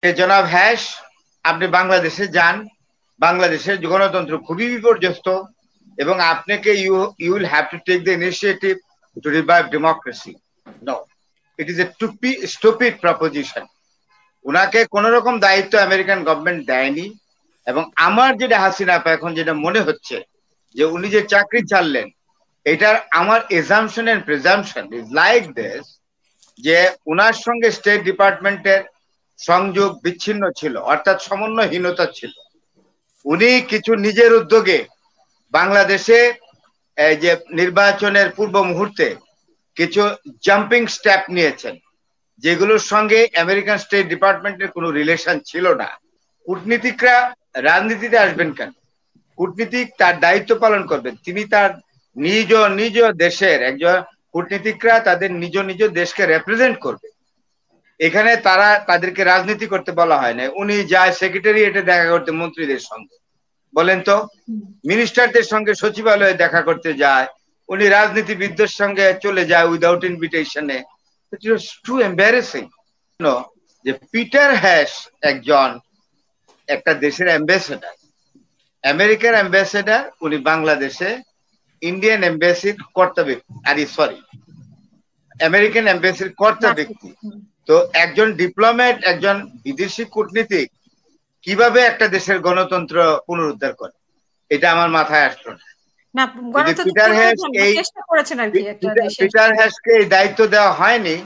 জনাব হ্যাশ, আপনি বাংলাদেশে যান। বাংলাদেশের গণতন্ত্র খুবই বিপর্যস্ত এবং আপনাকে you will have to take the initiative to revive democracy. No, it is a stupid proposition. উনাকে কোন রকম দায়িত্ব আমেরিকান গভর্নমেন্ট দেয়নি এবং আমার যেটা হাসিনা আপা এখন যেটা মনে হচ্ছে যে উনি যে চাকরি ছাড়লেন, এটার আমার assumption and presumption is like this, যে উনার সঙ্গে স্টেট ডিপার্টমেন্টের সংযোগ বিচ্ছিন্ন ছিল, অর্থাৎ সমন্বয়হীনতা ছিল। উনি কিছু নিজের উদ্যোগে বাংলাদেশে যে নির্বাচনের পূর্ব মুহূর্তে কিছু জাম্পিং স্টেপ নিয়েছেন, যেগুলোর সঙ্গে আমেরিকান স্টেট ডিপার্টমেন্টের কোনো রিলেশন ছিল না। কূটনীতিকরা রাজনীতিতে আসবেন কেন? কূটনীতিক তার দায়িত্ব পালন করবেন, তিনি তার নিজ নিজ দেশের একজন কূটনীতিকরা তাদের নিজ নিজ দেশকে রেপ্রেজেন্ট করবে। এখানে তাদেরকে রাজনীতি করতে বলা হয় না। উনি যায় সেক্রেটারিয়েটে দেখা করতে মন্ত্রীদের সঙ্গে, বলেন তো, মিনিস্টারদের সঙ্গে সচিবালয়ে দেখা করতে যায়, উনি রাজনীতিবিদদের সঙ্গে চলে যায় উইদাউট ইনভিটেশনে। It was too embarrassing. যে পিটার হ্যাশ একটা দেশের অ্যাম্বাসেডার, আমেরিকার অ্যাম্বাসেডার, উনি বাংলাদেশে ইন্ডিয়ান এম্বাসির কর্তা ব্যক্তি, আমেরিকান এম্বাসির কর্তা ব্যক্তি। তো একজন ডিপ্লোম্যাট, একজন বিদেশি কূটনীতিক কিভাবে একটা দেশের গণতন্ত্র পুনরুদ্ধার করে, এটা আমার মাথায় আসলো না। পিটার হ্যাশকে এই দায়িত্ব দেওয়া হয়নি।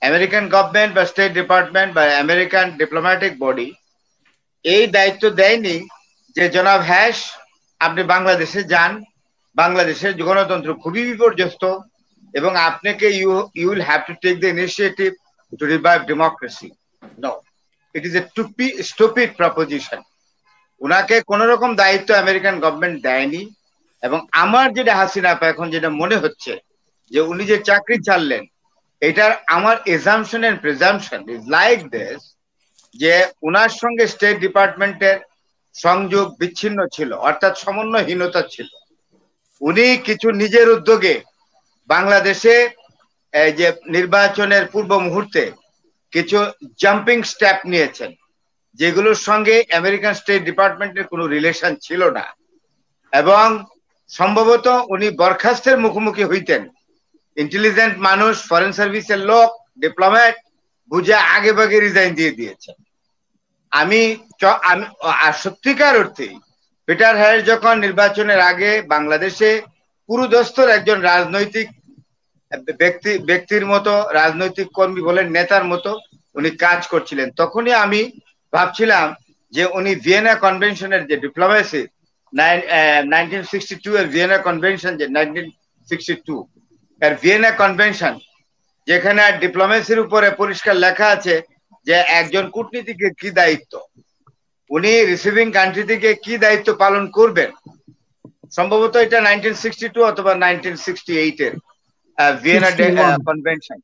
আমেরিকান গভর্নমেন্ট বা স্টেট ডিপার্টমেন্ট বা আমেরিকান ডিপ্লোম্যাটিক বডি এই দায়িত্ব দেয়নি যে জনাব হ্যাশ, আপনি বাংলাদেশে যান। বাংলাদেশের গণতন্ত্র খুবই বিপর্যস্ত এবং আপনাকে you will have to take the initiative to revive democracy. No, it is a stupid proposition. উনাকে কোন রকম দায়িত্ব আমেরিকান গভর্নমেন্ট দেয়নি এবং আমার যেটা হাসিনা আপা এখন যেটা মনে হচ্ছে যে উনি যে চাকরি ছাড়লেন, এটার আমার assumption and presumption is like this, যে উনার সঙ্গে স্টেট ডিপার্টমেন্টের সংযোগ বিচ্ছিন্ন ছিল, অর্থাৎ সমন্বয়হীনতা ছিল। উনি কিছু নিজের উদ্যোগে বাংলাদেশে যে নির্বাচনের পূর্ব মুহূর্তে কিছু জাম্পিং স্টেপ নিয়েছেন, যেগুলোর সঙ্গে আমেরিকান স্টেট ডিপার্টমেন্টের কোনো রিলেশন ছিল না এবং সম্ভবত উনি বরখাস্তের মুখোমুখি হইতেন। ইন্টেলিজেন্ট মানুষ, ফরেন সার্ভিসের লোক, ডিপ্লোম্যাট, বুঝে আগে ভাগে রিজাইন দিয়ে দিয়েছেন। আমি সত্যিকার অর্থেই পিটার হ্যাশ যখন নির্বাচনের আগে বাংলাদেশে পুরোদস্তর একজন রাজনৈতিক ব্যক্তির মতো, রাজনৈতিক কর্মী বলেন, নেতার মতো উনি কাজ করছিলেন, তখনই আমি ভাবছিলাম যে উনি ভিয়েনা কনভেনশনের যে ডিপ্লোমেসি 1962 এর ভিয়েনা কনভেনশন, যে 1962 এর ভিয়েনা কনভেনশন, যেখানে ডিপ্লোমেসির উপরে পরিষ্কার লেখা আছে যে একজন কূটনীতিকের কি দায়িত্ব, উনি রিসিভিং কান্ট্রি থেকে কি দায়িত্ব পালন করবেন। সম্ভবত এটা 1962 অথবা 1968 এর ভিয়েনা কনভেনশন।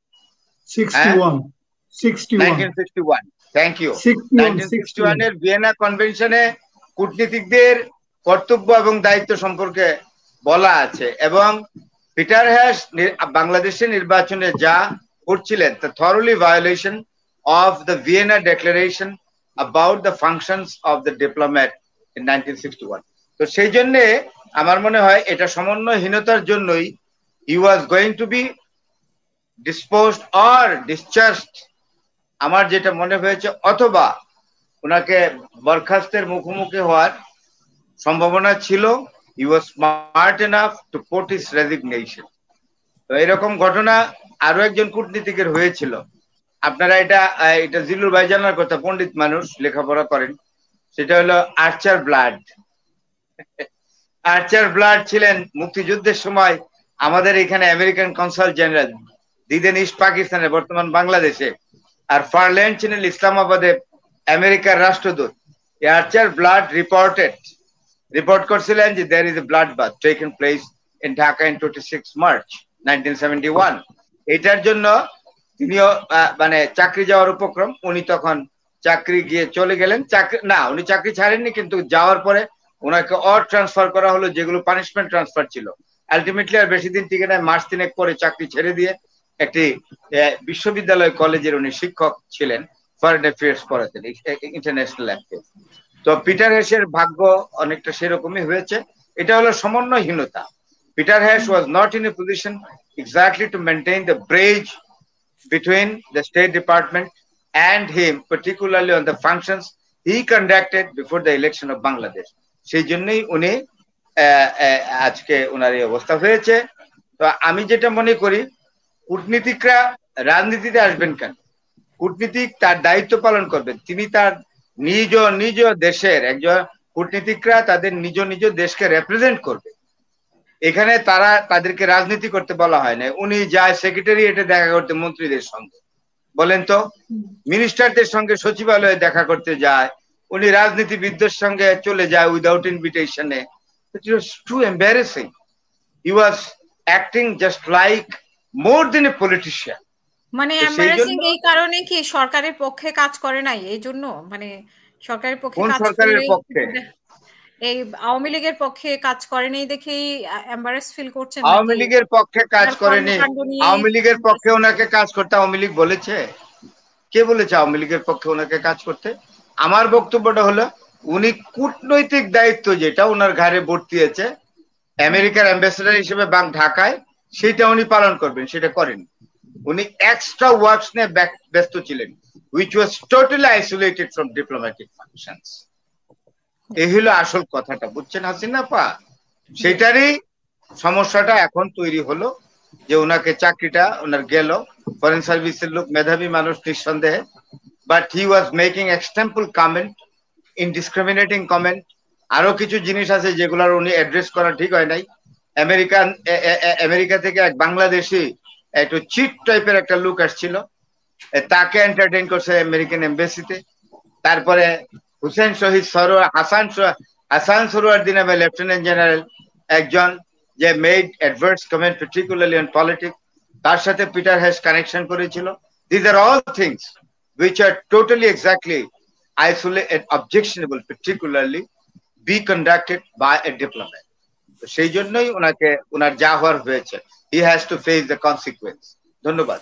1961, thank you. 1961 এর ভিয়েনা কনভেনশনে কূটনীতিকদের কর্তব্য এবং দায়িত্ব সম্পর্কে বলা আছে এবং পিটার হ্যাশ বাংলাদেশের নির্বাচনে যা করছিলেন তা thoroughly violation of the Vienna Declaration about the functions of the diplomat in 1961. তো সেই জন্য আমার মনে হয় এটা সমন্বয়হীনতার জন্যই he was going to be disposed or discharged, আমার যেটা মনে হয়েছে, অথবা ওনাকে বরখাস্তের মুখোমুখি হওয়ার সম্ভাবনা ছিল। he was smart enough to put his resignation. তো এরকম ঘটনা আরো একজন কূটনীতিকের হয়েছিল। আপনারা এটা জিলুর ভাই জানার কথা, পণ্ডিত মানুষ, লেখাপড়া করেন। সেটা হলো আর্চার ব্লাড। আর্চার ব্লাড ছিলেন মুক্তিযুদ্ধের সময় আমাদের এখানে American consul general, the then east পাকিস্তানে, বর্তমান বাংলাদেশে, আর ফারল্যান্ড ছিলেন ইসলামাবাদে আমেরিকার রাষ্ট্রদূত। আর্চার ব্লাড রিপোর্ট করছিলেন যে there is a bloodbath taken place in Dhaka in 26 March 1971। এটার জন্য তিনিও মানে চাকরি যাওয়ার উপক্রম, উনি তখন চাকরি গিয়ে চলে গেলেন। উনি চাকরি ছাড়েননি, কিন্তু যাওয়ার পরে ওনাকে ট্রান্সফার করা হলো, যেগুলো পানিশমেন্ট ট্রান্সফার ছিল। আলটিমেটলি আর বেশি দিন টিকে নাই, মাস 3 পরে চাকরি ছেড়ে দিয়ে একটি বিশ্ববিদ্যালয় কলেজের উনি শিক্ষক ছিলেন, ফরেন অ্যাফেয়ার্স পড়াতেন, ইন্টারন্যাশনাল অ্যাফেয়ার্স। তো পিটার হ্যাশের ভাগ্য অনেকটা সেরকমই হয়েছে। এটা হলো সমন্বয়হীনতা। Peter Hash was not in a position exactly to maintain the bridge between the State Department and him, particularly on the functions he conducted before the election of Bangladesh. সেই জন্যই উনি আজকে ওনার এই অবস্থা হয়েছে। তো আমি যেটা মনে করি, কূটনীতিকরা রাজনীতিতে আসবেন কেন? কূটনীতিক তার দায়িত্ব পালন করবেন, তিনি তার নিজ নিজ দেশের একজন কূটনীতিকরা তাদের নিজ নিজ দেশকে রেপ্রেজেন্ট করবে। এখানে তারা তাদেরকে রাজনীতি করতে বলা হয় না। উনি যায় সেক্রেটারিয়েটে দেখা করতে মন্ত্রীদের সঙ্গে, বলেন তো, মিনিস্টারদের সঙ্গে সচিবালয়ে দেখা করতে যায়, উনি রাজনীতিবিদদের সঙ্গে চলে যায় উইদাউট ইনভিটেশনে। It was too embarrassing. He was acting just like more than a politician. মানে এম্বারেসিং এই কারণে কি সরকারের পক্ষে কাজ করে নাই এই জন্য, মানে সরকারের পক্ষে কাজ সরকারের পক্ষে, এই আওয়ামী লীগের পক্ষে কাজ করেনি দেখেই এম্বারেস ফিল করছেন? আওয়ামী লীগের পক্ষে কাজ করেনি, আওয়ামী লীগের পক্ষে ওনাকে কাজ করতে আওয়ামী লীগ বলেছে? কে বলেছে আওয়ামী লীগের পক্ষে ওনাকে কাজ করতে? আমার বক্তব্যটা হলো, উনি কূটনৈতিক দায়িত্ব যেটা ওনার ঘাড়ে বর্তিয়েছে আমেরিকার অ্যাম্বাসেডর হিসেবে ঢাকায়, সেটা উনি পালন করবেন, সেটা করেন। উনি এক্সট্রা ওয়ার্কস নিয়ে ব্যস্ত ছিলেন, which was totally isolated from diplomatic functions. এই হলো আসল কথাটা, বুঝছেন হাসিনা পা? সেটারই সমস্যাটা এখন তৈরি হলো যে ওনাকে চাকরিটা ওনার গেল। ফরেন সার্ভিসের লোক, মেধাবী মানুষ নিঃসন্দেহে, but he was making extempore comment, indiscriminating comment. আরো কিছু জিনিস আছে যেগুলোর উনি অ্যাড্রেস করা ঠিক হয় নাই। আমেরিকা থেকে এক বাংলাদেশি একটু চিট টাইপের একটা লুক আসছিল, তাকে এন্টারটেইন করছে আমেরিকান এমবাসিতে। তারপরে হুসেন শহীদ সরোয়ার, হাসান সরোয়ার্দী নামে লেফটেন্যান্ট জেনারেল একজন, যে made adverse comment particularly on politics, তার সাথে পিটার হ্যাশ কানেকশন করেছিল। This are all things which are totally exactly isolated, objectionable, particularly be conducted by a diplomat. তো সেই জন্যই ওনাকে ওনার যা হওয়ার হয়েছে, he has to face the consequence. ধন্যবাদ।